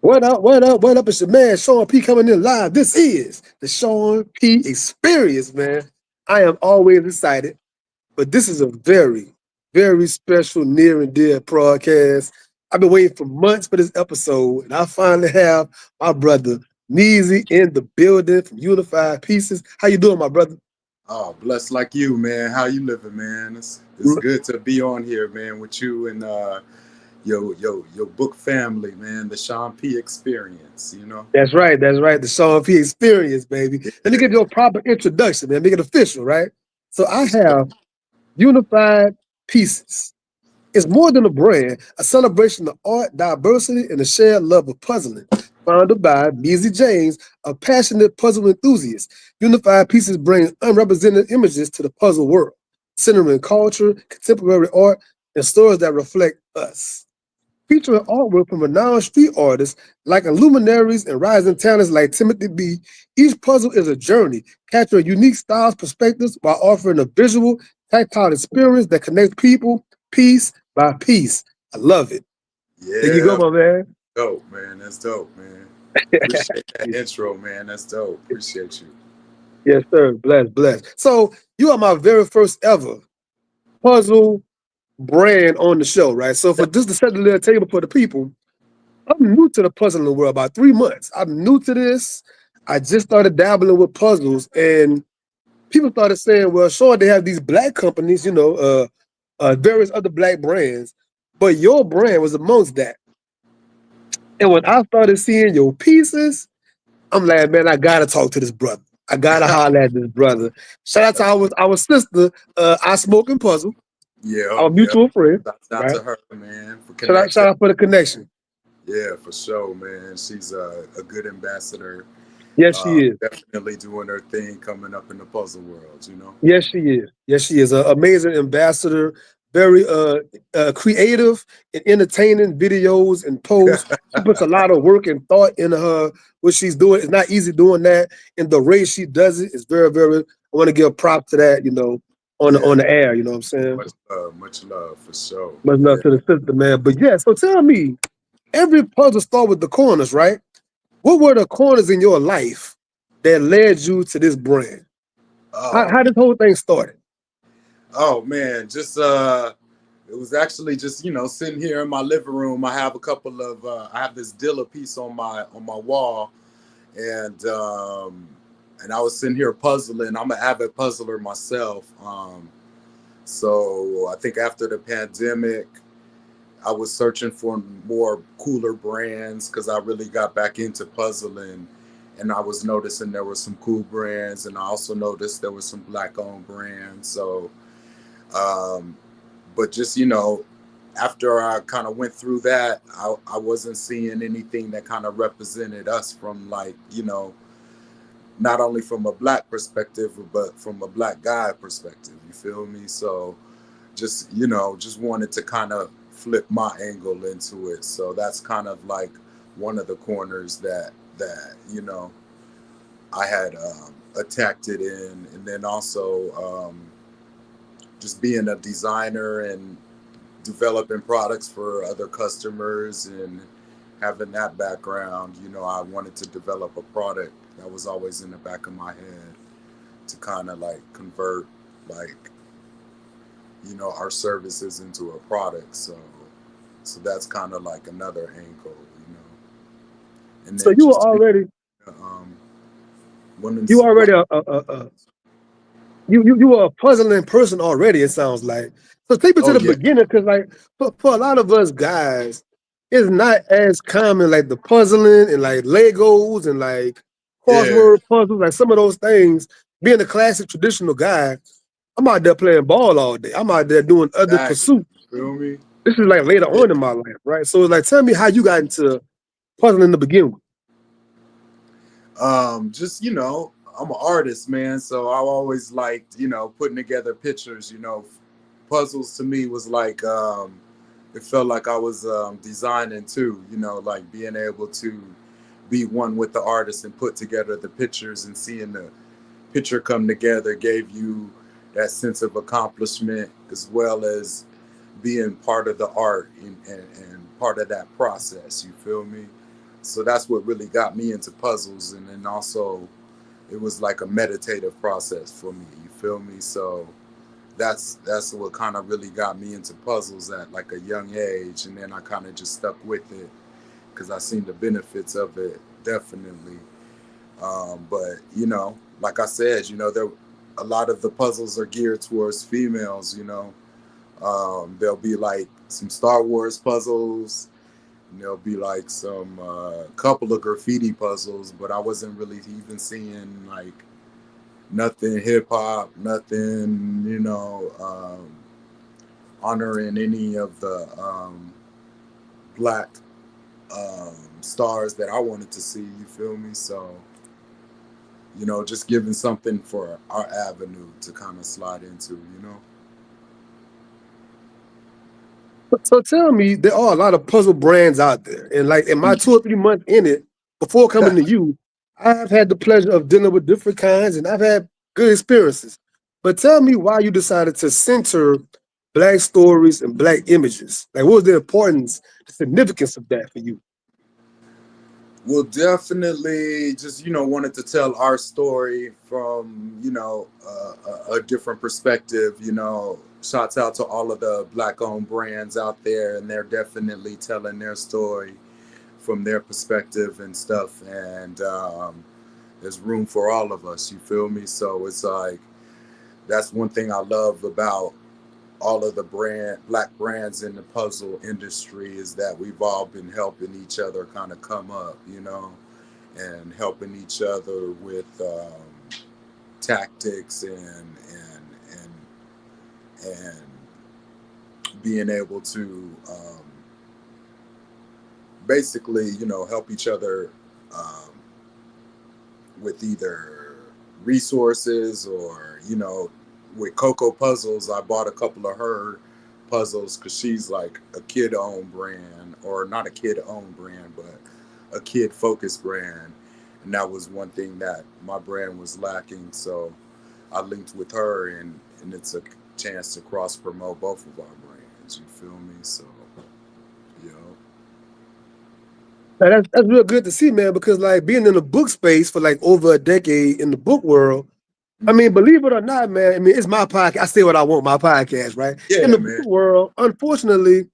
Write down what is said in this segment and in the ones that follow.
What up? What up? What up? It's your man Sean P coming in live. This is the Sean P Experience, man. I am always excited, but this is a very, very special, near and dear broadcast. I've been waiting for months for this episode, and I finally have my brother Meezy in the building from Unified Pieces. How you doing, my brother? Oh, blessed like you, man. How you living, man? It's good to be on here, man, with you and your book family, man. The Sean P Experience, you know. That's right. That's right. The Sean P Experience, baby. Let me Yeah, give you a proper introduction, man. Make it official, right? So I for sure. have Unified Pieces. It's more than a brand, a celebration of art, diversity, and a shared love of puzzling. Founded by Meezy James, a passionate puzzle enthusiast, Unified Pieces brings unrepresented images to the puzzle world, centering culture, contemporary art, and stories that reflect us. Featuring artwork from renowned street artists like luminaries and rising talents like Timothy B, each puzzle is a journey, capturing unique styles, perspectives, while offering a visual, tactile experience that connects people piece by piece. I love it. There you go, Yeah, my man. dope, man. That's dope, man. Appreciate that intro, man. That's dope. Appreciate you. Yes, sir. Bless, bless. So you are my very first ever puzzle brand on the show, right? So for just to set the little table for the people, I'm new to the puzzling world about 3 months. I'm new to this. I just started dabbling with puzzles, and people started saying, "Well, sure, they have these black companies, various other black brands, but your brand was amongst that." And when I started seeing your pieces, I'm like, man, I gotta talk to this brother. I gotta holler at this brother. Shout out to our sister, I Smoking Puzzle, Yeah, our yeah. mutual friend, Shout out right? to her, man, for Shout connecting. out for the connection. Yeah, for sure, man. She's a good ambassador. Yes, she is. Definitely doing her thing coming up in the puzzle world, you know? Yes, she is. Yes, she is. An amazing ambassador, very creative and entertaining videos and posts. She puts a lot of work and thought into her what she's doing. It's not easy doing that, and the way she does it is very, very. I want to give props to that. Yeah, On the air. You know what I'm saying? much love for sure. Much love Yeah. to the sister, man. But yeah, so tell me, every puzzle start with the corners, right? What were the corners in your life that led you to this brand? How Oh, this whole thing started? oh man, just it was actually just sitting here in my living room. I have a couple of I have this Dilla piece on my wall, and I was sitting here puzzling. I'm an avid puzzler myself. So I think after the pandemic, I was searching for more cooler brands because I really got back into puzzling, and I was noticing there were some cool brands, and I also noticed there were some black-owned brands. So, um, but just after I kind of went through that, I wasn't seeing anything that kind of represented us from like not only from a black perspective, but from a black guy perspective. You feel me? So just just wanted to kind of flip my angle into it. So that's kind of like one of the corners that I had attacked it in. And then also just being a designer and developing products for other customers and having that background, I wanted to develop a product that was always in the back of my head to kind of like convert like our services into a product. So that's kind of like another angle. And So then just um, you women's already you were a puzzling person already. It sounds like. So take me to oh the yeah, beginning, because like for a lot of us guys, it's not as common like the puzzling and like Legos and like yeah, crossword puzzles, like some of those things. Being a classic traditional guy, I'm out there playing ball all day. I'm out there doing other exactly. pursuits. Feel me? This is like later Yeah. on in my life, right? So it's like, tell me how you got into puzzling to begin with. Just I'm an artist, man. So I always liked putting together pictures. Puzzles to me was like it felt like I was designing too. Like being able to be one with the artist and put together the pictures and seeing the picture come together gave you that sense of accomplishment as well as being part of the art and part of that process. You feel me? So that's what really got me into puzzles, and then also it was like a meditative process for me. You feel me? So that's what kind of really got me into puzzles at like a young age, and then I kind of just stuck with it because I seen the benefits of it definitely. But like I said, there a lot of the puzzles are geared towards females. There'll be like some Star Wars puzzles, and there'll be like some couple of graffiti puzzles, but I wasn't really even seeing like nothing hip hop, nothing, honoring any of the black stars that I wanted to see. You feel me? So, just giving something for our avenue to kind of slide into. So tell me, there are a lot of puzzle brands out there, and like in my Mm. 2 or 3 months in it, before coming to you, I've had the pleasure of dealing with different kinds, and I've had good experiences. But tell me why you decided to center Black stories and Black images. Like, what was the importance, the significance of that for you? We'll definitely just wanted to tell our story from a different perspective. Shouts out to all of the black owned brands out there, and they're definitely telling their story from their perspective and stuff. And there's room for all of us. You feel me? So it's like that's one thing I love about all of the black brands in the puzzle industry is that we've all been helping each other kind of come up, and helping each other with tactics and being able to basically help each other um, with either resources or with Coco Puzzles. I bought a couple of her puzzles because she's like a kid owned brand, or not a kid owned brand, but a kid focused brand. And that was one thing that my brand was lacking. So I linked with her, and it's a chance to cross promote both of our brands. You feel me? So, you know, Now, that's real good to see, man, because like being in the book space for like over a decade in the book world, I mean, mm-hmm. believe it or not, man, I mean, it's my podcast. I say what I want, my podcast, right? In Yeah, the book man. world, unfortunately,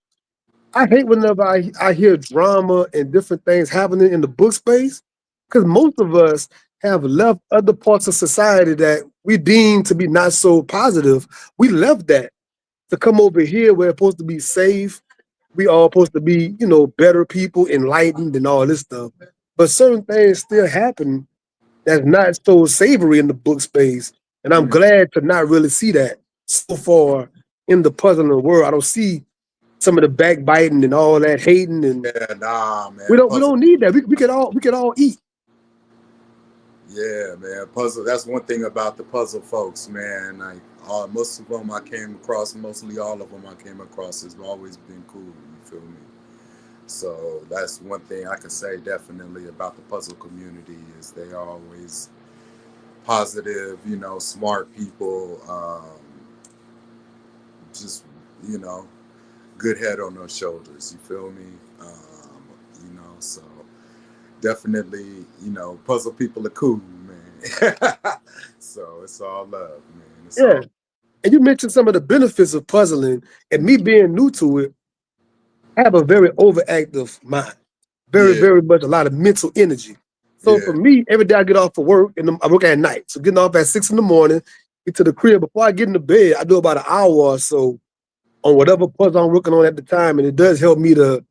I hate whenever I hear drama and different things happening in the book space, because most of us have left other parts of society that we deem to be not so positive. We left that to come over here where it's supposed to be safe. We all supposed to be, better people, enlightened, and all this stuff. But certain things still happen that's not so savory in the book space. And I'm Mm. glad to not really see that so far in the puzzling world. I don't see some of the backbiting and all that hating, and Yeah, nah, we man. don't we Puzzle. don't need that. We could all eat. Yeah, man. Puzzle. That's one thing about the puzzle folks, man. Like most of them I came across, mostly all of them I came across has always been cool. You feel me? So that's one thing I can say definitely about the puzzle community is they are always positive, smart people, just you know, good head on their shoulders. You feel me? So definitely, puzzle people are cool, man. So it's all love, man. It's Yeah. all And you mentioned some of the benefits of puzzling, and me mm, being new to it, I have a very overactive mind, very, yeah, very much a lot of mental energy. So for yeah, me, every day I get off for work, and I work at night. So getting off at 6 in the morning, get to the crib. Before I get into bed, I do about an hour or so on whatever puzzle I'm working on at the time, and it does help me to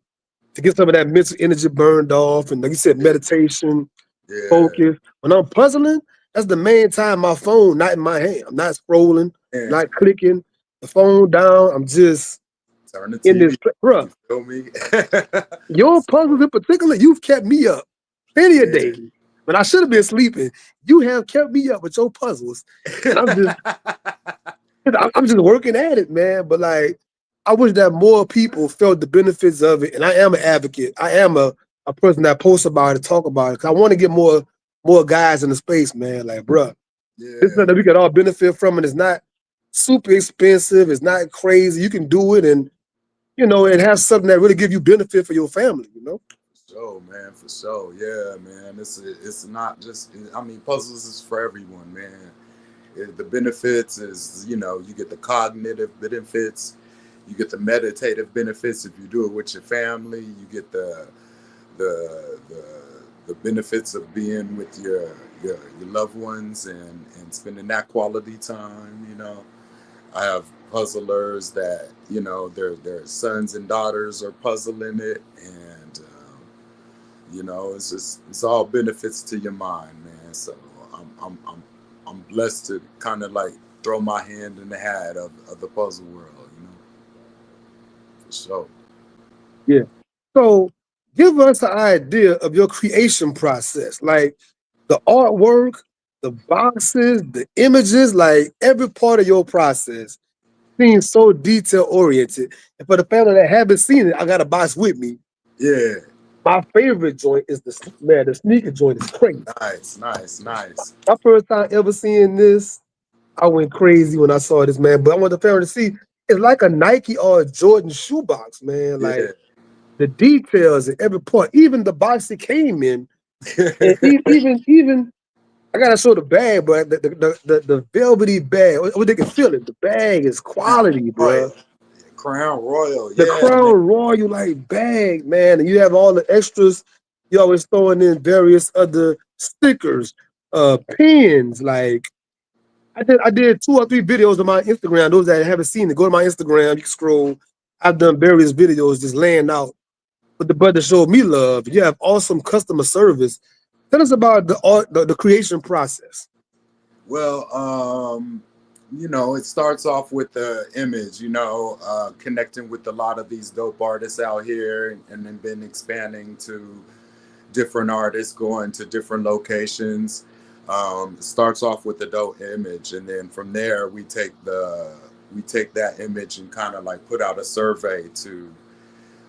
get some of that mental energy burned off, and like you said, yeah, meditation, yeah, focus. When I'm puzzling, that's the main time my phone not in my hand. I'm not scrolling, man. not clicking, the phone down. I'm just Turn the in TV this, off. bruh. You feel me? Your puzzles So in particular, you've kept me up plenty of yeah. days. When I should have been sleeping, you have kept me up with your puzzles. And I'm just working at it, man. But like, I wish that more people felt the benefits of it. And I am an advocate. I am a person that posts about it, talk about it. Cause I want to get more guys in the space, man. Like, bruh, this is Yeah, something that we could all benefit from. And it's not super expensive. It's not crazy. You can do it, and it has something that really give you benefit for your family. sure, man, for sure. Yeah, man. It's not just. I mean, puzzles is for everyone, man. The benefits is, you get the cognitive benefits, you get the meditative benefits if you do it with your family. You get the the, the benefits of being with your loved ones and spending that quality time. I have puzzlers that their sons and daughters are puzzling it, and it's all benefits to your mind, man. So I'm blessed to kind of like throw my hand in the hat of the puzzle world, for sure. Yeah. So give us an idea of your creation process, like the artwork, the boxes, the images, like every part of your process seems so detail oriented. And for the family that haven't seen it, I got a box with me. Yeah, My favorite joint is the sneaker joint is crazy. nice, nice, nice. My first time ever seeing this, I went crazy when I saw this, man. But I want the family to see it's like a Nike or a Jordan shoebox, man. Like Yeah. the details in every part, even the box it came in, and even I gotta show the bag, but the velvety bag, what they can feel it. The bag is Crown quality, bro. Royal. Crown Royal, The yeah, man. Crown Royal like bag, man, and you have all the extras. You always throwing in various other stickers, pins. Like I did 2 or 3 videos on my Instagram. Those that haven't seen it, go to my Instagram. You can scroll. I've done various videos just laying out what the brother showed me love. You have awesome customer service. Tell us about the art, the creation process. Well, it starts off with the image, connecting with a lot of these dope artists out here, and then been expanding to different artists, going to different locations. It starts off with the dope image, and then from there we take that image and kind of like put out a survey to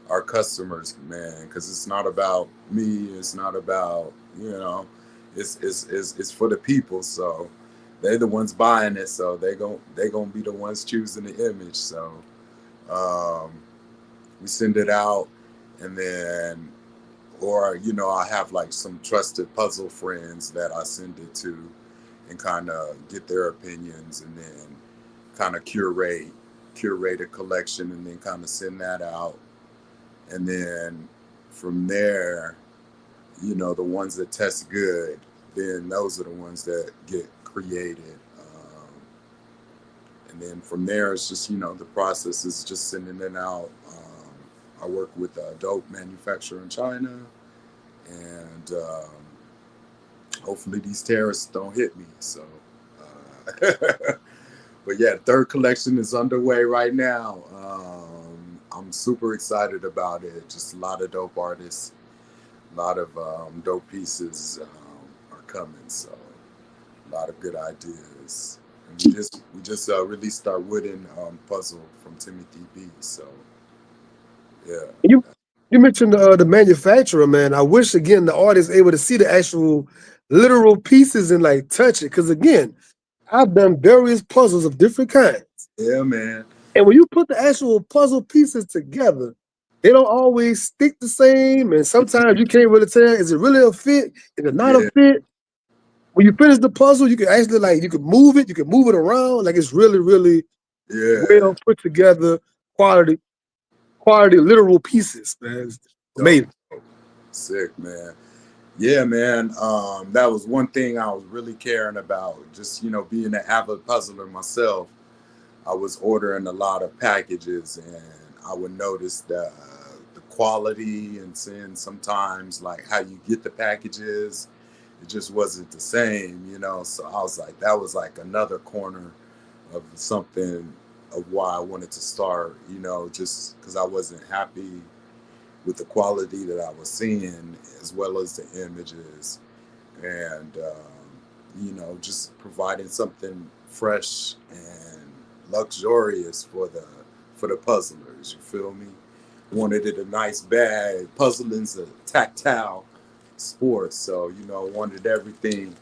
our customers, man, because it's not about me. It's not about it's for the people. So they're the ones buying it. So they gonna be the ones choosing the image. So um, we send it out, and then or I have like some trusted puzzle friends that I send it to, and kind of get their opinions, and then kind of curate a collection, and then kind of send that out, and then from there, the ones that test good, then those are the ones that get created. And then from there, it's just, the process is just sending it out. I work with a dope manufacturer in China, and hopefully these terrorists don't hit me. So, but yeah, the third collection is underway right now. I'm super excited about it. Just a lot of dope artists, a lot of dope pieces are coming. So a lot of good ideas. And we just released our wooden puzzle from Timothy B. So yeah, You mentioned the manufacturer, man. I wish again the artist able to see the actual literal pieces and like touch it. Because again, I've done various puzzles of different kinds. yeah, man, And when you put the actual puzzle pieces together, they don't always stick the same. And sometimes you can't really tell, is it really a fit? Is it not a yeah, fit? When you finish the puzzle, you can actually like you can move it around. Like it's really, really yeah, well put together, quality, quality literal pieces, man. It's dope, amazing. sick, man. Yeah, man. That was one thing I was really caring about. Just being an avid puzzler myself, I was ordering a lot of packages, and I would notice the quality, and seeing sometimes like how you get the packages, it just wasn't the same. So I was like, that was like another corner of something of why I wanted to start. Just because I wasn't happy with the quality that I was seeing, as well as the images, and just providing something fresh and luxurious for the puzzlers. You feel me? Wanted it a nice bag. Puzzling's a tactile sport, so wanted everything.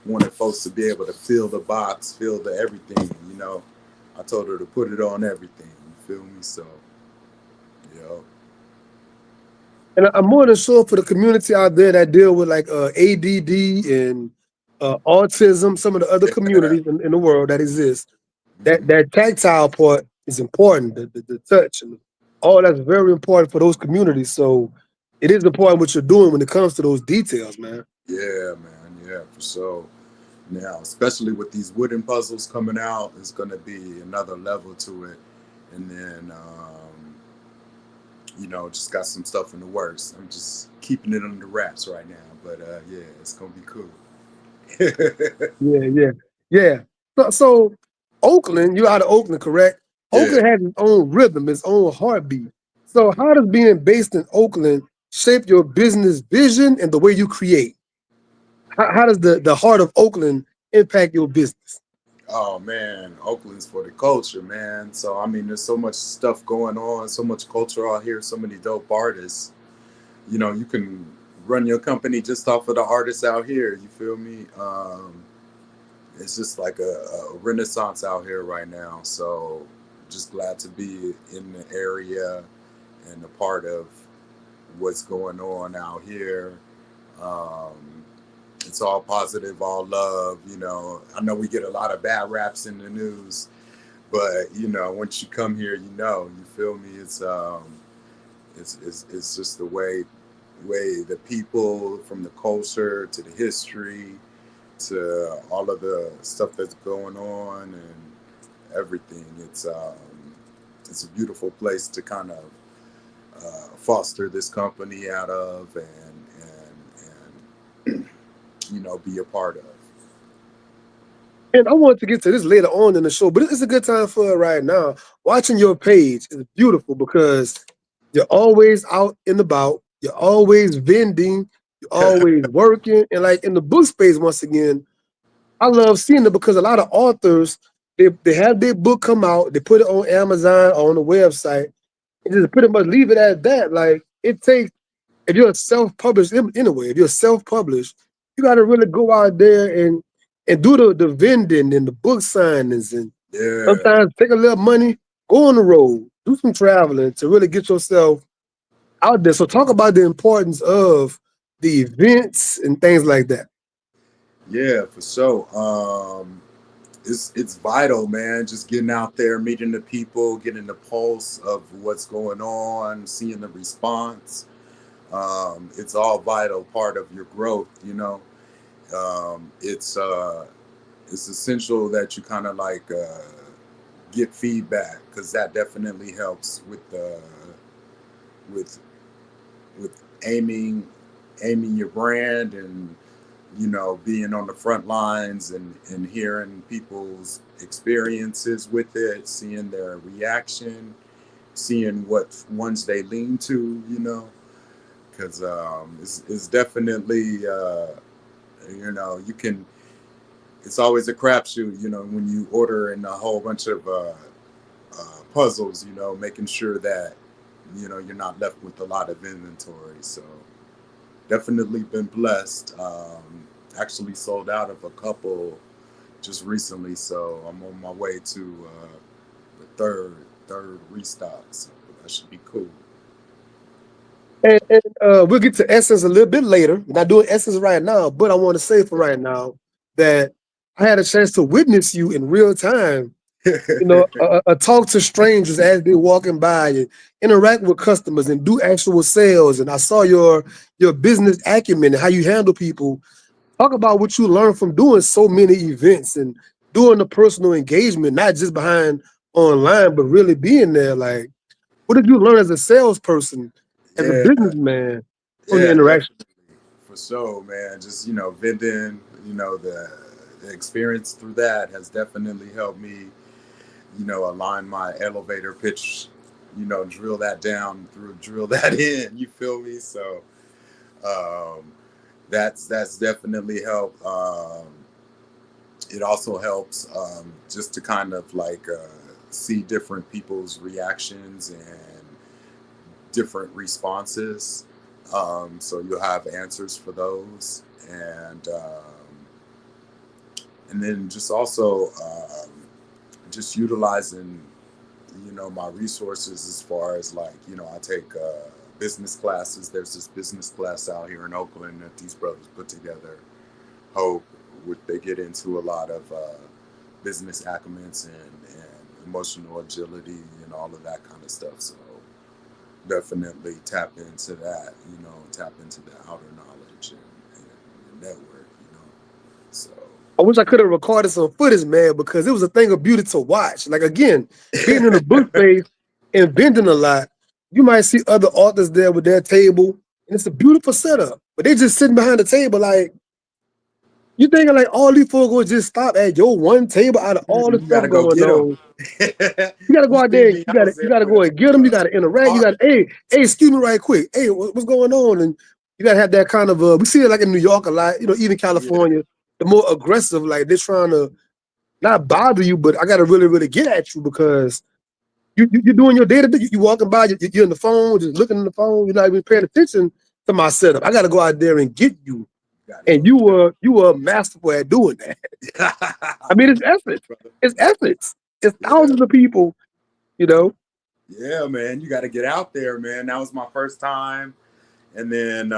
Wanted folks to be able to feel the box, feel the everything. I told her to put it on everything. You feel me? So, you know, And I'm more than sure for the community out there that deal with like ADD and autism, some of the other Yeah. communities in the world that exist, Mhm. that tactile part is important. The touch and all that's very important for those communities. So it is important what you're doing when it comes to those details, man. Yeah, man. Yeah, for sure. Now, especially with these wooden puzzles coming out, it's going to be another level to it. And then, just got some stuff in the works. I'm just keeping it under wraps right now. But yeah, it's going to be cool. Yeah, yeah, yeah. So Oakland, you're out of Oakland, correct? Yeah. Oakland has its own rhythm, its own heartbeat. So how does being based in Oakland shape your business vision and the way you create? How does the heart of Oakland impact your business? Oh man, Oakland's for the culture, man. So I mean, there's so much stuff going on, so much culture out here, so many dope artists. You can run your company just off of the artists out here. You feel me? It's just like a renaissance out here right now. So just glad to be in the area and a part of what's going on out here. Um, it's all positive, all love. I know we get a lot of bad raps in the news, but once you come here, you feel me. It's just the way the people, from the culture to the history to all of the stuff that's going on and everything. It's a beautiful place to kind of foster this company out of and be a part of. And I want to get to this later on in the show, but it's a good time for it right now. Watching your page is beautiful because you're always out and about. You're always vending. You're always working. And like in the book space, once again, I love seeing it because a lot of authors, they have their book come out, they put it on Amazon or on the website, and just pretty much leave it at that. Like it takes, if you're self-published anyway, if you're self-published, you got to really go out there and do the vending and the book signings and Yeah. sometimes take a little money, go on the road, do some traveling to really get yourself out there. So talk about the importance of the events and things like that. Yeah, for sure. It's vital, man. Just getting out there, meeting the people, getting the pulse of what's going on, seeing the response. It's all vital part of your growth. Um, it's uh, it's essential that you kind of like get feedback because that definitely helps with with aiming your brand and being on the front lines and hearing people's experiences with it, seeing their reaction, seeing what ones they lean to, because it's definitely you can. It's always a crapshoot, when you order in a whole bunch of puzzles, making sure that you're not left with a lot of inventory. So definitely been blessed. Actually sold out of a couple just recently, so I'm on my way to the third restock. So that should be cool. And we'll get to Essence a little bit later. We're not doing Essence right now, but I want to say for right now that I had a chance to witness you in real time. A talk to strangers as they're walking by and interact with customers and do actual sales. And I saw your business acumen and how you handle people. Talk about what you learned from doing so many events and doing the personal engagement, not just behind online, but really being there. Like, what did you learn as a salesperson, as a Yeah, businessman from your yeah, interaction? definitely for sure, man. Just vending, the experience through that has definitely helped me, align my elevator pitch, drill that down through, drill that in. You feel me? So um, that's definitely helped. It also helps just to kind of like see different people's reactions and different responses. So you'll have answers for those, and then just also just utilizing my resources as far as like I take business classes. There's this business class out here in Oakland that these brothers put together. Hope, which they get into a lot of business acumens and emotional agility and all of that kind of stuff. So definitely tap into that, tap into the outer knowledge and network, So I wish I could have recorded some footage, man, because it was a thing of beauty to watch. Like again, being in the book space and vending a lot, you might see other authors there with their table, and it's a beautiful setup. But they just sitting behind the table, like you thinking like all these folks will just stop at your one table out of all the you stuff gotta go going get them. on. You gotta go You out see there. me? I was You there gotta go with and get them. You gotta a interact. You cart. gotta hey, excuse me right quick. Hey, what's going on? And you gotta have that kind of we see it like in New York a lot. Even Yeah, California, the more aggressive, like they're trying to not bother you, but I gotta really, really get at you because you're doing your day to day. You walking by, you're on the phone, just looking at the phone. You're not even paying attention to my setup. I gotta go out there and get you. gotta And go get you were masterful at doing that. them. I mean, it's Appreciate efforts. you, brother. It's efforts. It's Yeah, thousands of people. You know. yeah, man. You got to get out there, man. That was my first time, and then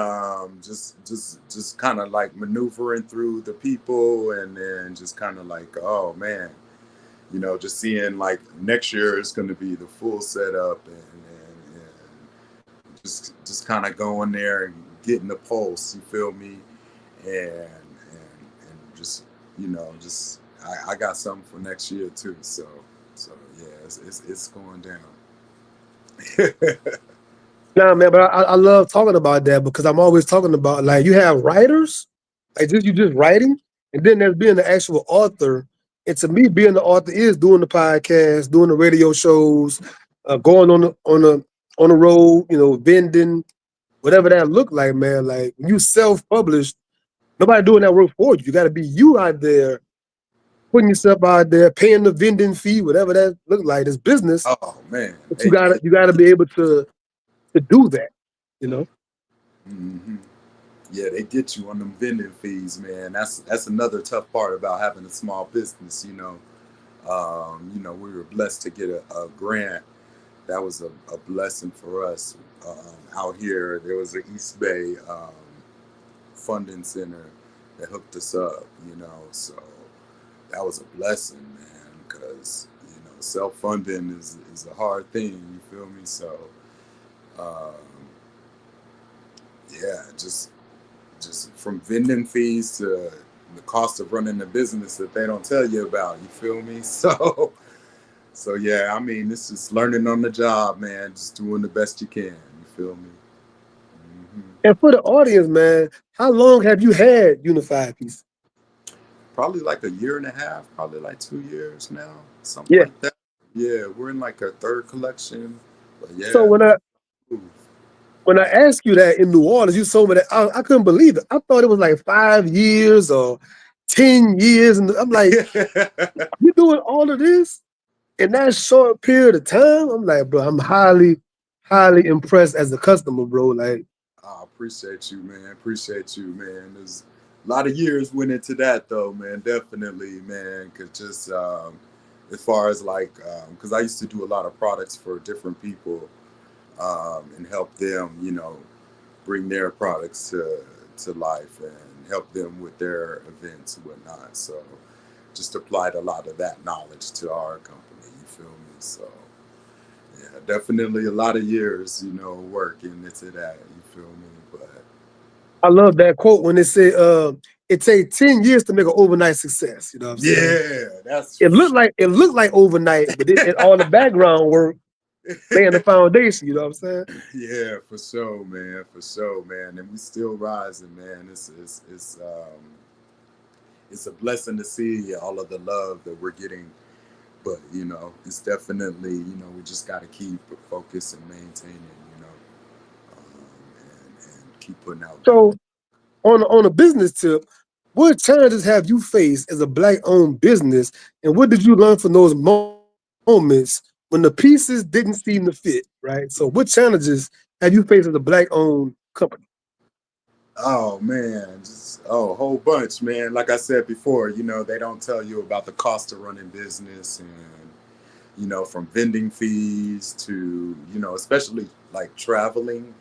just kind of like maneuvering through the people, and then just kind of like, oh man, just seeing like next year is going to be the full setup, and just kind of going there and getting the pulse. You feel me? And just just I got something for next year too. So yeah, it's going down. Nah, man, but I love talking about that because I'm always talking about like you have writers, like just you just writing, and then there's being the actual author. And to me, being the author is doing the podcast, doing the radio shows, going on the road, vending, whatever that look like, man. Like when you self-published, nobody doing that work for you. You got to be you out there, putting yourself out there, paying the vending fee, whatever that look like. It's business, Oh man, but you gotta be able to do that. You know. hmm yeah, they get you on them vending fees, man. That's another tough part about having a small business. We were blessed to get a grant. That was a blessing for us out here. There was an East Bay funding center that hooked us up. So that was a blessing, man, because self funding is a hard thing. You feel me? So um, yeah, just from vending fees to the cost of running the business that they don't tell you about. You feel me? So yeah, I mean, it's just learning on the job, man. Just doing the best you can. You feel me? hmm And for the audience, man, how long have you had Unified Peace? Probably like a year and a half, probably like 2 years now, something Yeah. like that. Yeah, we're in like our third collection, but So yeah. Ooh. when I asked you that in New Orleans, you told me that I couldn't believe it. I thought it was like 5 years or 10 years, and I'm like, you doing all of this in that short period of time? I'm like, bro, I'm highly, highly impressed as a customer, bro. Like, I appreciate you, man. Appreciate you, man. There's a lot of years went into that, though, man. Definitely, man. Cause just as far as like, cause I used to do a lot of products for different people and help them, bring their products to life and help them with their events and whatnot. So just applied a lot of that knowledge to our company. You feel me? So yeah, definitely a lot of years, working into that. You feel me? But I love that quote when they say, it takes 10 years to make an overnight success. You know what I'm saying? yeah, It that's looked like overnight, but it all the background work, laying the foundation. You know what I'm saying? yeah, for sure, man. And we still rising, man. It's a blessing to see all of the love that we're getting. But it's definitely we just got to keep focused and maintaining, and keep putting out good So work. on a business tip, what challenges have you faced as a black-owned business, and what did you learn from those moments when the pieces didn't seem to fit? Right. So, what challenges have you faced as a black-owned company? Oh man, just a whole bunch, man. Like I said before, they don't tell you about the cost of running business and from vending fees to especially like traveling.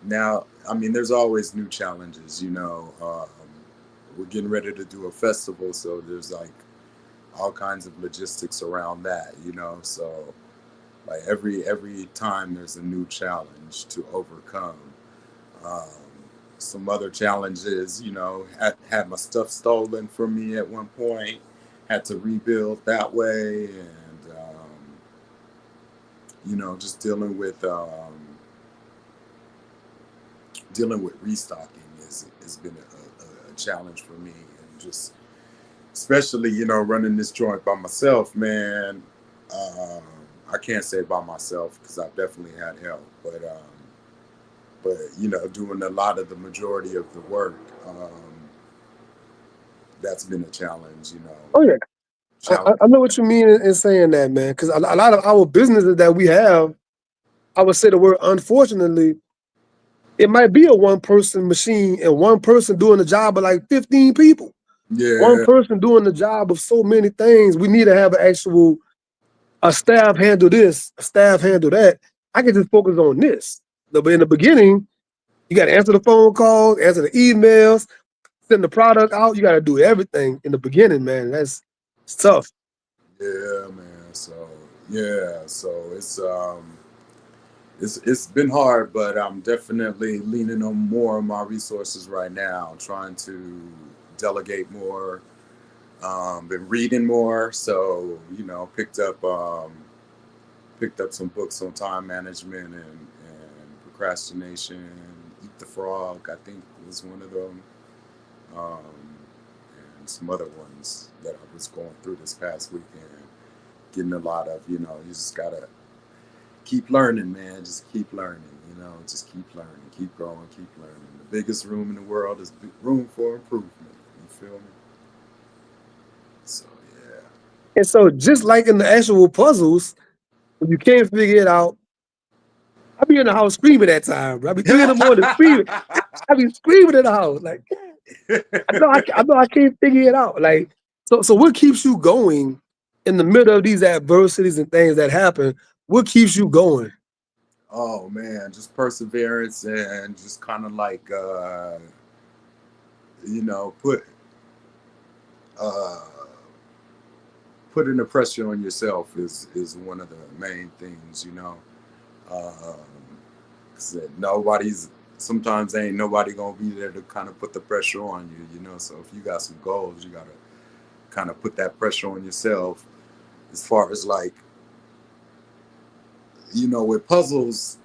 Now, I mean, there's always new challenges. We're getting ready to do a festival, so there's like all kinds of logistics around that. So like every time there's a new challenge to overcome. Um, some other challenges, had my stuff stolen from me at one point, had to rebuild that way, and just dealing with restocking has been a challenge for me, and just especially running this joint by myself, man. Um, I can't say by myself because I've definitely had help, but doing a lot of the majority of the work, that's been a challenge. Oh yeah, Challenge. I know what you mean in saying that, man. Because a lot of our businesses that we have, I would say the word unfortunately, it might be a one person machine and one person doing the job of like 15 people. One Yeah, person doing the job of so many things. We need to have an actual a staff handle this, a staff handle that. I can just focus on this. But in the beginning, you got to answer the phone calls, answer the emails, send the product out. You got to do everything in the beginning, man. It's tough. yeah, man. So yeah, so it's been hard, but I'm definitely leaning on more of my resources right now, trying to delegate more. Been reading more, so picked up some books on time management and procrastination. Eat the Frog, I think, was one of them, um, and some other ones that I was going through this past weekend. Getting a lot of, you just gotta keep learning, man. Just keep learning, just keep learning, keep growing, keep learning. The biggest room in the world is room for improvement. You feel me? So, yeah. And so, just like in the actual puzzles, when you can't figure it out, I be in the house screaming at time, bro. I be 3 in the morning screaming. I be screaming in the house, like I know I can't figure it out. Like so, what keeps you going in the middle of these adversities and things that happen? What keeps you going? Oh man, just perseverance and just kind of like put uh putting the pressure on yourself is one of the main things. Um, 'Cause nobody's sometimes ain't nobody gonna be there to kind of put the pressure on you. So if you got some goals, you gotta kind of put that pressure on yourself. As far as like with puzzles,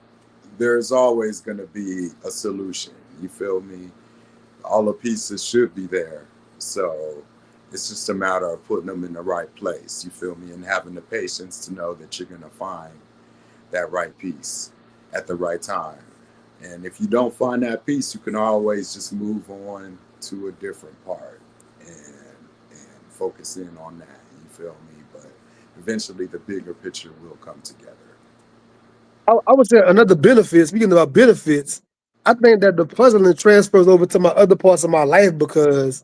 there's always gonna be a solution. You feel me? All the pieces should be there. So it's just a matter of putting them in the right place. You feel me? And having the patience to know that you're gonna find that right piece at the right time. And if you don't find that piece, you can always just move on to a different part and focus in on that. You feel me? But eventually, the bigger picture will come together. I would say another benefit. Speaking about benefits, I think that the puzzling transfers over to my other parts of my life because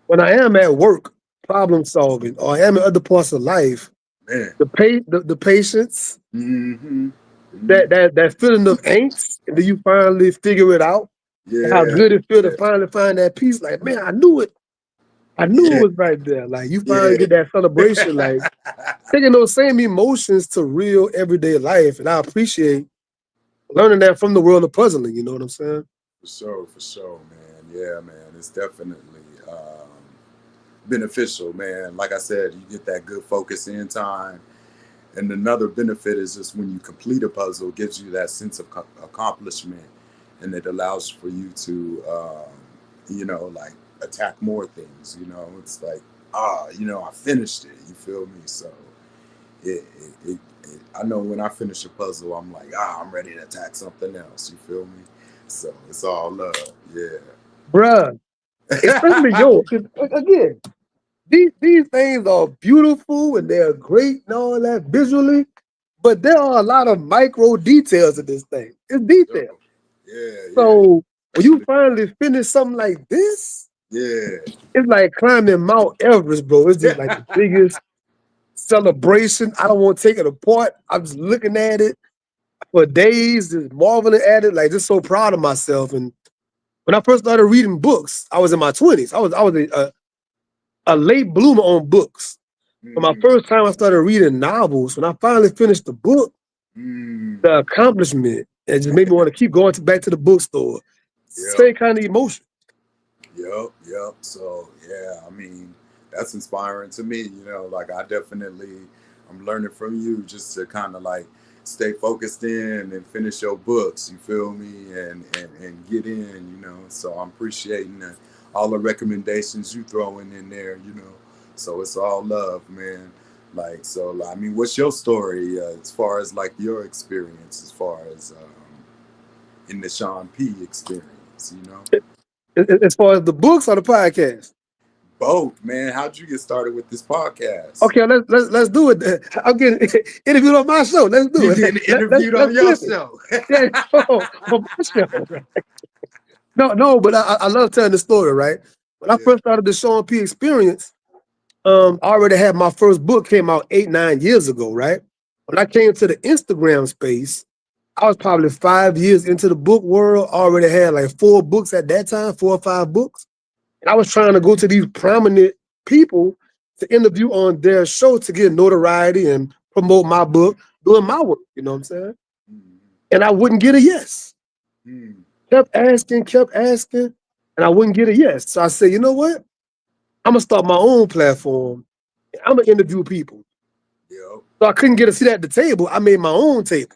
when I am at work, problem solving, or I am in other parts of life, Man. the patience, Mm-hmm. Mm-hmm. that feeling of angst, and then you finally figure it out. How Yeah. good it feel to Yeah. finally find that piece. Like, man, I knew it. I knew it Yeah. was right there. Like you finally Yeah. get that celebration. Like taking those same emotions to real everyday life, and I appreciate learning that from the world of puzzling. You know what I'm saying? For sure, man. Yeah, man. It's definitely beneficial, man. Like I said, you get that good focus in time. And another benefit is just when you complete a puzzle, it gives you that sense of accomplishment, and it allows for you to, like attack more things. It's like, I finished it. You feel me? So I know when I finish a puzzle, I'm like, I'm ready to attack something else. You feel me? So it's all love. Yeah. Bruh, especially yo, 'cause, again, these things are beautiful and they're great and all that visually, but there are a lot of micro details in this thing. It's Sure. detail. Yeah, yeah. So when you Especially, finally finish something like this, yeah. it's like climbing Mount Everest, bro. It's just like the biggest celebration. I don't want to take it apart. I'm just looking at it. for days, just marveling at it, like just so proud of myself. And when I first started reading books, I was in my 20s. I was a late bloomer on books. But my Mm, first time I started reading novels, when I finally finished the book, mm. the accomplishment, it just made me want to keep going back to the bookstore. Yep. Same kind of emotion. Yep, yep. So yeah, I mean, that's inspiring to me. Like I definitely, I'm learning from you just to kind of like stay focused in and finish your books. You feel me, and get in. So I'm appreciating all the recommendations you throwing in there. So it's all love, man. Like so, I mean, what's your story as far as like your experience, as far as in the Sean P experience? As far as the books or the podcast. Both, man. How'd you get started with this podcast? Okay, let's do it. I'm getting interviewed on my show. Let's do You it. getting interviewed Let's on your flip it. show? Yeah, on my show. No, but I love telling the story, right? When I Yeah. first started the Sean P experience, I already had my first book came out 8, 9 years ago, right? When I came to the Instagram space, I was probably 5 years into the book world. Already had like 4 books at that time, 4 or 5 books. And I was trying to go to these prominent people to interview on their show to get notoriety and promote my book, doing my work. You know what I'm saying? Mm, And I wouldn't get a yes. mm, Kept asking, and I wouldn't get a yes. So I said, you know what? I'm gonna start my own platform. I'm gonna interview people. yep. So I couldn't get a seat at the table. I made my own table.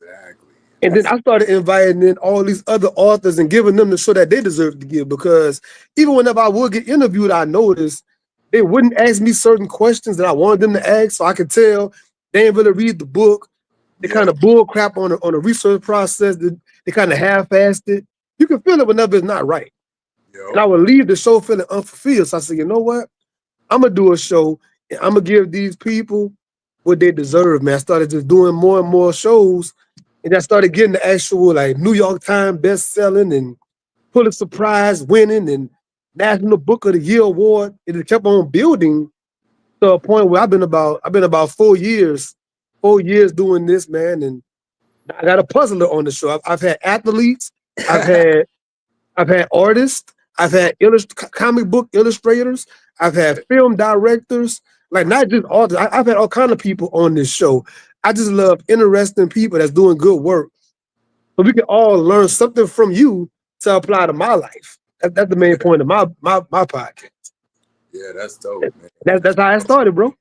Exactly. And then I started inviting in all these other authors and giving them the show that they deserve to give. Because even whenever I would get interviewed, I noticed they wouldn't ask me certain questions that I wanted them to ask. So I could tell they didn't really read the book. They kind Yep. of bull crap on the research process. They kind of half-assed it. You can feel it whenever it's not right. And Yep. I would leave the show feeling unfulfilled. So I said, you know what? I'm gonna do a show and I'm gonna give these people what they deserve, man. I started just doing more and more shows, and I started getting the actual like New York Times best selling and Pulitzer Prize winning and National Book of the Year award. And it kept on building to a point where I've been about 4 years, 4 years doing this, man. And I got a puzzler on the show. I've had athletes, I've had I've had artists, I've had comic book illustrators, I've had film directors, like not just authors. I've had all kind of people on this show. I just love interesting people that's doing good work, so we can all learn something from you to apply to my life. That's the main point of my podcast. Yeah, that's dope, man. That's how I started, bro.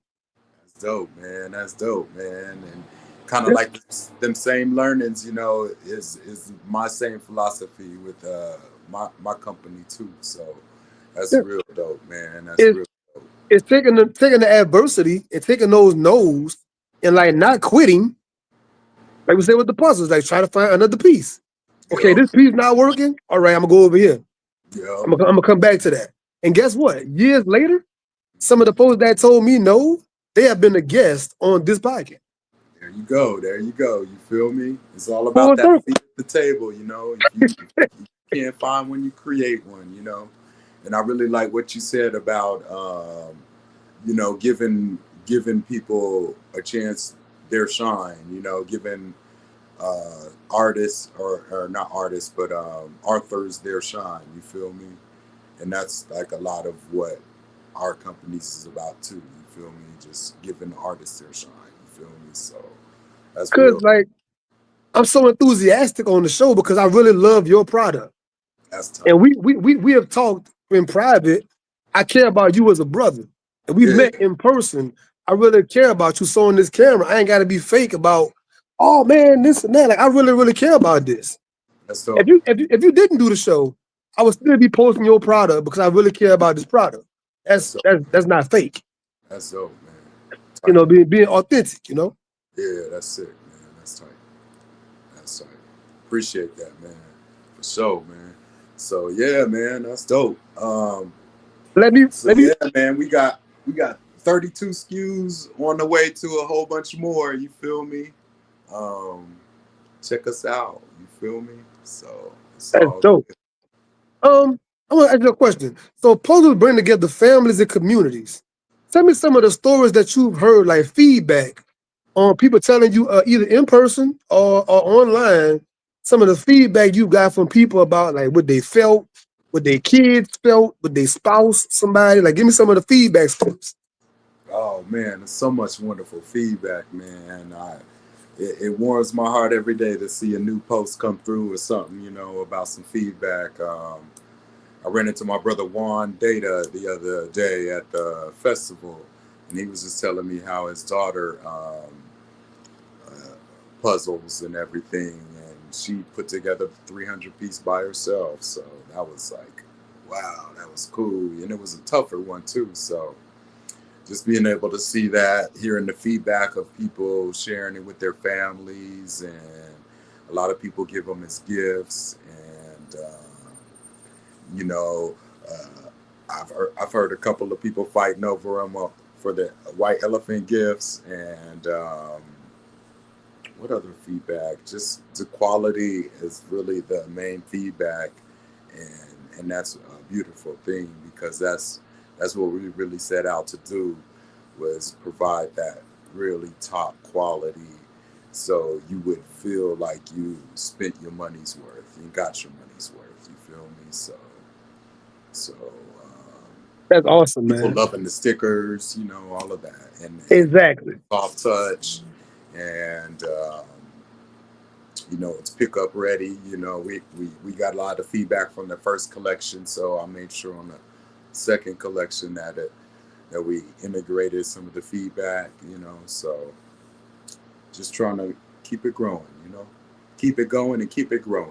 That's dope, man. That's dope, man. And kind of like them same learnings, is my same philosophy with my company too. So that's Yeah. real dope, man. That's It's real dope. it's taking the adversity and taking those no's and like not quitting. Like we said with the puzzles, like try to find another piece. Okay, Yep. this piece not working. All right, I'm gonna go over here. Yep. I'm gonna come back to that. And guess what? Years later, some of the folks that told me no, they have been a guest on this podcast. There you go. There you go. You feel me? It's all about Full that circle. seat at the table, if you can't find one, you create one. And I really like what you said about giving people a chance their shine, giving artists or not artists, but authors their shine, you feel me? And that's like a lot of what our companies is about too, you feel me? Just giving artists their shine, you feel me? So that's Cause real. like I'm so enthusiastic on the show because I really love your product. That's tight. And we have talked in private. I care about you as a brother. And we've Yeah, met in person. I really care about you. So on this camera, I ain't gotta be fake about, oh man, this and that. Like I really, really care about this. that's If dope. you didn't do the show, I would still be posting your product because I really care about this product. That's That's dope. that's not fake. That's dope, man. You Tight. know, being authentic. You know. Yeah, that's sick, man. That's tight. That's tight. Appreciate that, man. For sure, man. So yeah, man, that's dope. Let me So let me yeah, man, we got 32 SKUs on the way to a whole bunch more. You feel me? Um, check us out. You feel me? So it's That's all dope. good. I want to ask you a question. So puzzles bring together families and communities. Tell me some of the stories that you've heard, like feedback on people telling you either in person or online some of the feedback you got from people about like what they felt, what their kids felt, what their spouse, somebody. Like, give me some of the feedback first. Oh man, there's so much wonderful feedback, man. It warms my heart every day to see a new post come through or something, about some feedback. I ran into my brother Juan Data the other day at the festival, and he was just telling me how his daughter uh, puzzles and everything, and she put together the 300-piece by herself. So that was like, wow, that was cool, and it was a tougher one too. So just being able to see that, hearing the feedback of people sharing it with their families, and a lot of people give them as gifts, and you know, uh, I've heard a couple of people fighting over them for the white elephant gifts, and what other feedback? Just the quality is really the main feedback, and that's a beautiful thing because that's what we really set out to do, was provide that really top quality, so you would feel like you spent your money's worth, you got your money's worth. You feel me? So That's awesome, people man. loving the stickers, all of that, and Exactly. soft touch, and it's pickup ready. We got a lot of feedback from the first collection, so I made sure on the second collection that we integrated some of the feedback. So just trying to keep it growing. Keep it going and keep it growing.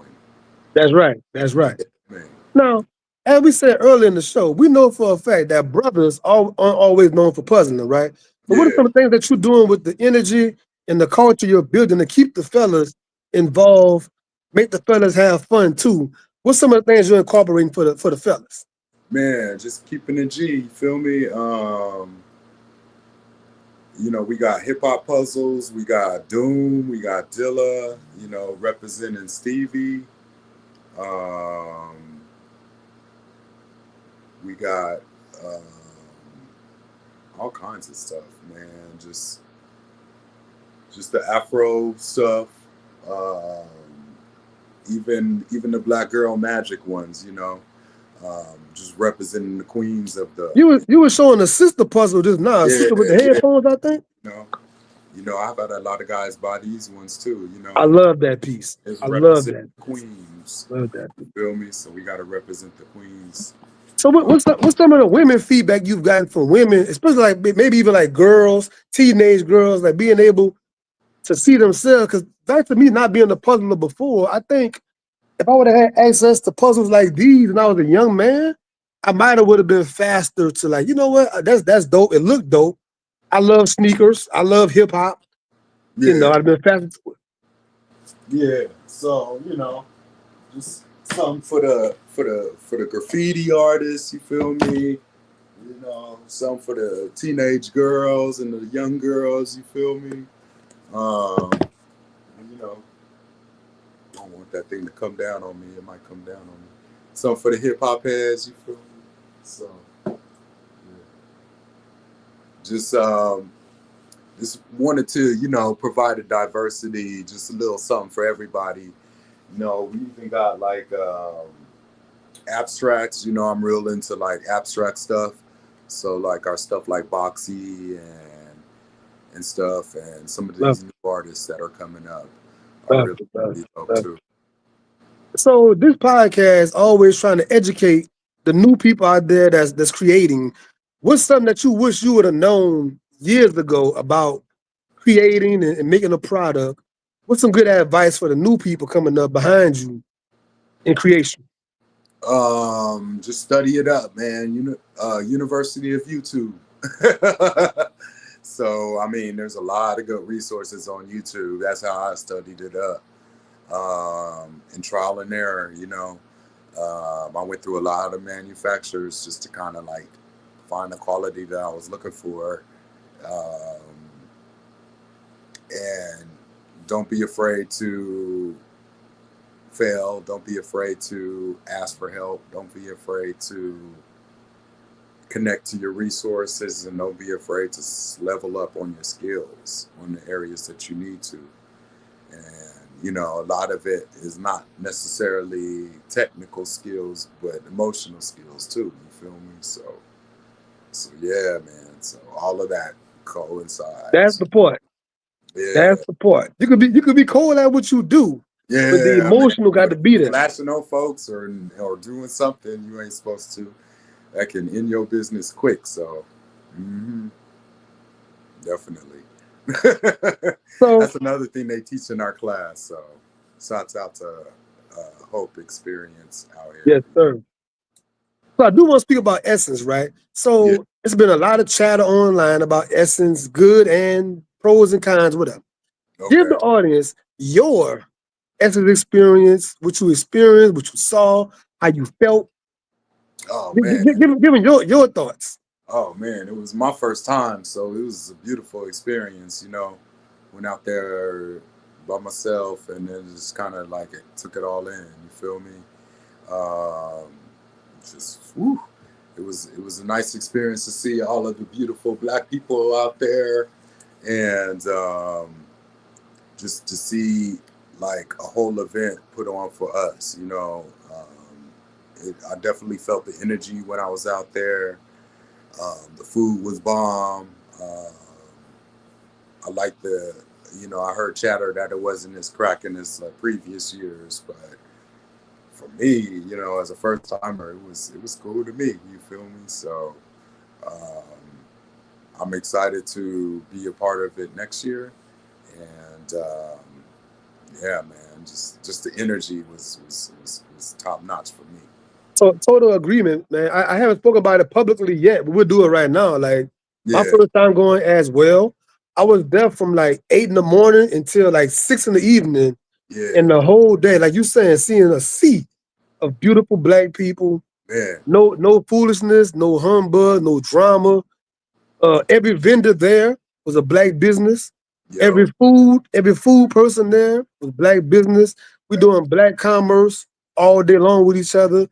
That's right. That's right. Man, Now, as we said earlier in the show, we know for a fact that brothers aren't always known for puzzling, right? But what are yeah, some of the things that you're doing with the energy and the culture you're building to keep the fellas involved, make the fellas have fun too? What's some of the things you're incorporating for the fellas? man, just keeping it G. You feel me? We got hip hop puzzles, we got Doom, we got Dilla, representing Stevie. Um, we got all kinds of stuff, man. Just the Afro stuff. Um, even the Black Girl Magic ones, just representing the queens of the. You were showing a sister puzzle just now, a Yeah, sister with the yeah. headphones, I think. You know, I've had a lot of guys buy these ones too. I love that piece. It's I love represent that piece. queens. Love that You piece. feel me? So we got to represent the queens. So what's some of the women feedback you've gotten from women, especially like maybe even like girls, teenage girls, like being able to see themselves? Because back to me not being a puzzler before, I think if I would have had access to puzzles like these when I was a young man, I might have would have been faster to like, you know what, that's dope. It looked dope. I love sneakers. I love hip hop. Yeah, I'd have been faster to it. yeah. So just something for the graffiti artists. You feel me? Some for the teenage girls and the young girls. You feel me? Um, you know, I don't want that thing to come down on me. It might come down on me. Some for the hip hop heads. You feel me? So yeah. just just wanted to provide a diversity, just a little something for everybody. We even got like abstracts. I'm real into like abstract stuff. So like our stuff like Boxy and stuff, and some of Love these new artists that are coming up are love really, it, love really it, dope love too. it. So this podcast always trying to educate the new people out there that's creating. What's something that you wish you would have known years ago about creating and making a product? What's some good advice for the new people coming up behind you in creation? Just study it up, man. University of YouTube. So I mean, there's a lot of good resources on YouTube. That's how I studied it up. And trial and error. I went through a lot of manufacturers just to kind of like find the quality that I was looking for. Um, and don't be afraid to fail. Don't be afraid to ask for help. Don't be afraid to connect to your resources and don't be afraid to level up on your skills on the areas that you need to. And a lot of it is not necessarily technical skills, but emotional skills too. You feel me? So yeah, man. So all of that That's coincides. the part. Yeah, That's the part. You could be cold at what you do, but the yeah, man. emotional got But to if you be there. flashing on folks or doing something you ain't supposed to, that can end your business quick. So, mhm, definitely. So That's another thing they teach in our class. So, shouts out to Hope Experience out here. yes, sir. So I do want to speak about Essence, right? Yeah. So it's been a lot of chatter online about Essence, good and pros and cons, whatever. Give Okay. the audience your Essence experience, what you experienced, what you saw, how you felt. Oh Give, man. give, give me your thoughts. Oh man. It was my first time, so it was a beautiful experience. Went out there by myself, and then just kind of like took it all in. You feel me? Um, just whew, it was a nice experience to see all of the beautiful black people out there, and just to see like a whole event put on for us. I definitely felt the energy when I was out there. The food was bomb. I like I heard chatter that it wasn't as cracking as previous years, but for me, as a first timer, it was cool to me. You feel me? So um, I'm excited to be a part of it next year, and yeah, man, just the energy was top notch for me. So total agreement, man. I haven't spoken about it publicly yet, but we'll do it right now. Like my Yeah, first time going as well. I was there from like 8 in the morning until like 6 in the evening, yeah, and the whole day, like you saying, seeing a sea of beautiful black people. man, No foolishness, no humbug, no drama. Every vendor there was a black business. yo, Every food person there was black business. We doing black commerce all day long with each other,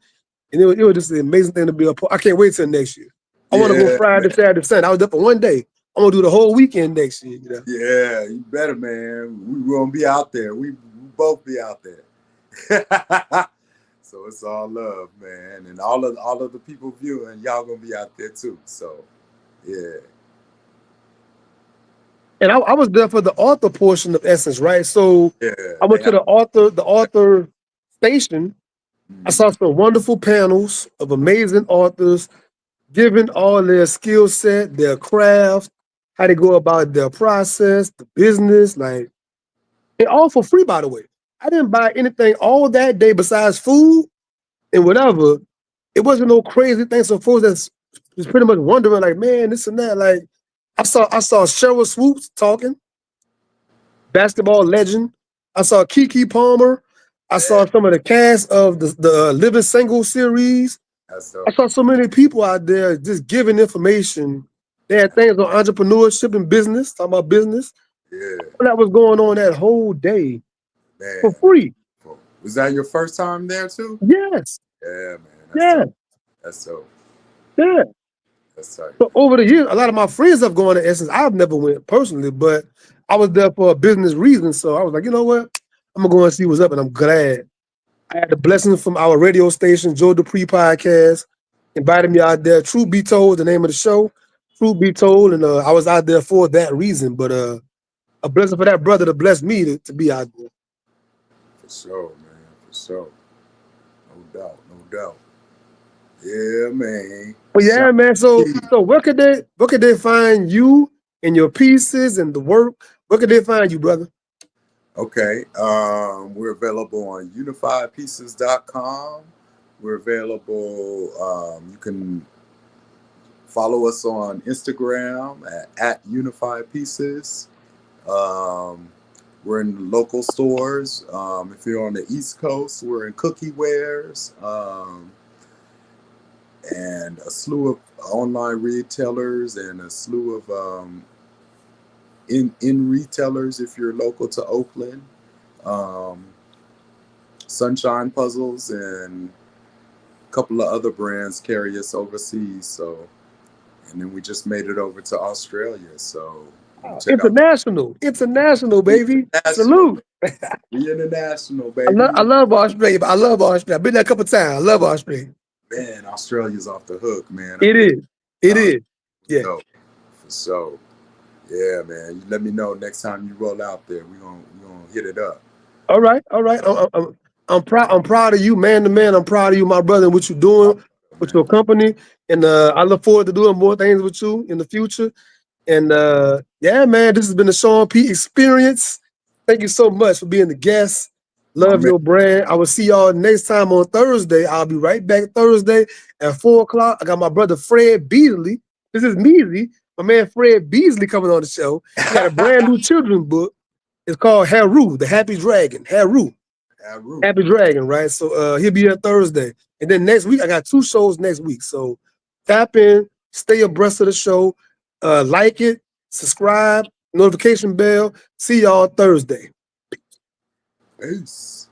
and it was just an amazing thing to be a part. I can't wait till next year. I want to go yeah, Friday, man, Saturday, Sunday. I was there for one day. I'm gonna do the whole weekend next year. yeah. You better, man. We gonna be out there. We both be out there. So it's all love, man, and all of the people viewing, y'all gonna be out there too. So yeah, And I was there for the author portion of Essence, right? So yeah. I They went to have. the author station. I Mhm. saw some wonderful panels of amazing authors giving all their skill set, their craft, how they go about their process, the business, like, and all for free, by the way. I didn't buy anything all that day besides food and whatever. It wasn't no crazy thing. So folks that's was pretty much wondering, like, man, this and that. Like, I saw Cheryl Swoops talking, basketball legend. I saw Kiki Palmer. I Man, saw some of the cast of the Living Single series. that's I dope. saw so many people out there just giving information. They had things on entrepreneurship and business, talking about business. Yeah, All that was going on that whole day for man. free. Cool. Was that your first time there too? Yes, Yeah, man. That's yes, dope. That's dope. yeah. That's tight. So over the years, a lot of my friends have gone to Essence. I've never went personally, but I was there for a business reason. So I was like, you know what? I'm gonna go and see what's up, and I'm glad. I had the blessing from our radio station, Joe Dupree podcast, invited me out there. Truth be told, the name of the show, Truth be told, and I was out there for that reason. But a blessing for that brother to bless me to be out there. For sure, man. For sure. No doubt. No doubt. Yeah, man. But Shout yeah, man. So where could they find you and your pieces and the work? Where could they find you, brother? Okay. We're available on unifiedpieces.com. We're available. You can follow us on Instagram at Unified Pieces. Um, we're in local stores. If you're on the East Coast, we're in Cookie Wares and a slew of online retailers and a slew of in retailers if you're local to Oakland. Um, Sunshine Puzzles and a couple of other brands carry us overseas. So and then we just made it over to Australia. So check out International, baby. international. Salute. We international, I baby. love Australia. I love Australia. I've been there a couple of times. I love Australia. Man, Australia's off the hook, man. I've It been is. It out is. Yeah. so for so. Yeah, man. You let me know next time you roll out there. We gonna hit it up. All right. All right. I'm proud. I'm proud of you, man to man. I'm proud of you, my brother, and what you're Oh, doing with man. your company. And I look forward to doing more things with you in the future. And yeah, man, this has been the Sean P experience. Thank you so much for being the guest. My Love man. your brand. I will see y'all next time on Thursday. I'll be right back Thursday at 4 o'clock. I got my brother Fred Beasley. This is Meezy. My man Fred Beasley coming on the show. He got a brand new children's book. It's called Haru, the Happy Dragon. Haru. Aru. Happy Dragon, right? So he'll be here Thursday. And then next week, I got 2 shows next week. So tap in, stay abreast of the show, like it, subscribe, notification bell. See y'all Thursday. Peace.